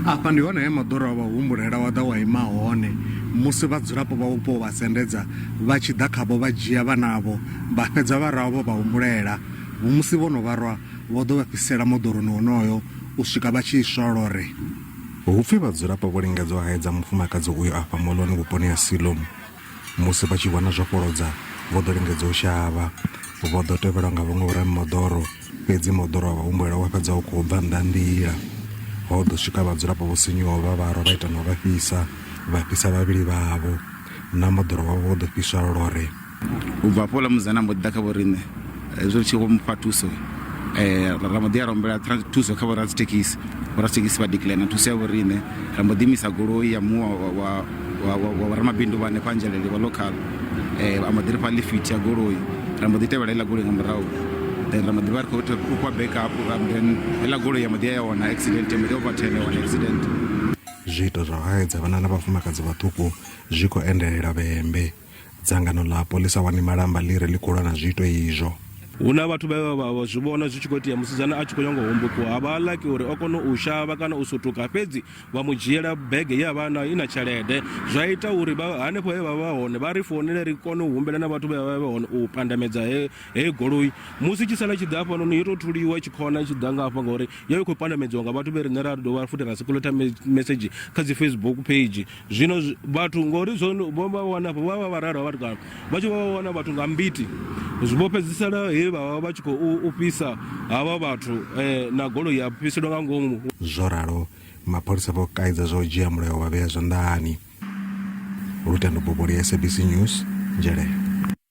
Afha ndi hone he moḓoro wa humbulela wa ḓa wa ima hone musi vhadzulapo vha vhupo vha sendedza vha tshi ḓa khavho vha dzhia vhanavho vha fhedza vha ravho vha humbulela musi vho no vharwa vho ḓo vha fhisela moḓoroni honoyo u swika vha tshi iswa lore. Hupfi vhadzulapo vho lingedza u haedza mufumakadzi uyo afha moḽoni vhuponi ha Siloam musi vha tshi vhona zwo fholodza vho ḓo lingedza u shavha vho ḓo tevhelwa nga vhaṅwe vhoramimoḓoro fhedzi moḓoro wa humbulela wa fhedza u khou bva nnḓa nḓila. Ho ḓo swika vhadzulapo vho sinyuwa vha vharwa vha ita no vha fhisa vhavhili vhavho na moḓoro wavho wo ḓo fhiswa lore. U bva hafho ḽa muzana mbo ḓi ḓa kha vho riṋe zwo tshi khou mpha thuso ra mbo ḓi ya rombela thuso kha vhoradzithekhisi vha declare na thuso ya vho riṋe ra mbo ḓi imisa goloi ya muṅwe wa ramabindu vha hanefha Angelele wa local a mbo ḓi ri fha lifiti ya goloi ra mbo ḓi tevhela heiḽa goloi nga murahu ra mbo ḓi vha ri khou fha backup then heiḽa goloi ya mbo ḓi ya wana accident ya mbo ḓi overturn ya wana accident. Zwiito zwa u haedza vhana na vhafumakadzi vhaṱuku zwi khou endelela vhembe. Dzangano ḽa polisa wani malamba ḽi re ḽi khou lwa na zwiito izwo. Huna vhathu vha zwi vhona zwi tshi khou itea musidzana a tshi khou nyanga u hombokiwa ha vha laki uri o kona u shavha kana u sutuka fhedzi vha mu dzhiela bege ya vhana i na tshelede zwa ita uri hanefho he vha hone vha ri founele ri kone u humbela na vhathu vhe vha hone u pandamedza he goloi musi tshi sala tshi ḓa hafha noni yo tou thuliwa tshikona tshi ḓa nga hafha ngori yo i khou pandamedziwa nga vhathu vhe riṋe ra dovha futhi ra circulate message kha dzi Facebook page. Zwino vhathu ngori vho vha wana vha vha vharara vhathu kana vha tshi vha wana vhathu nga mbiti zwo fhedzisela vha tshi khou fhisa havha vhathu na goloi ya fhiselwa nga ngomu. Zwo ralo mapholisa vho kaidza zwa u dzhia mulayo wa vhea zwanḓani. Lutendo Boboli, SABC News, Njelele.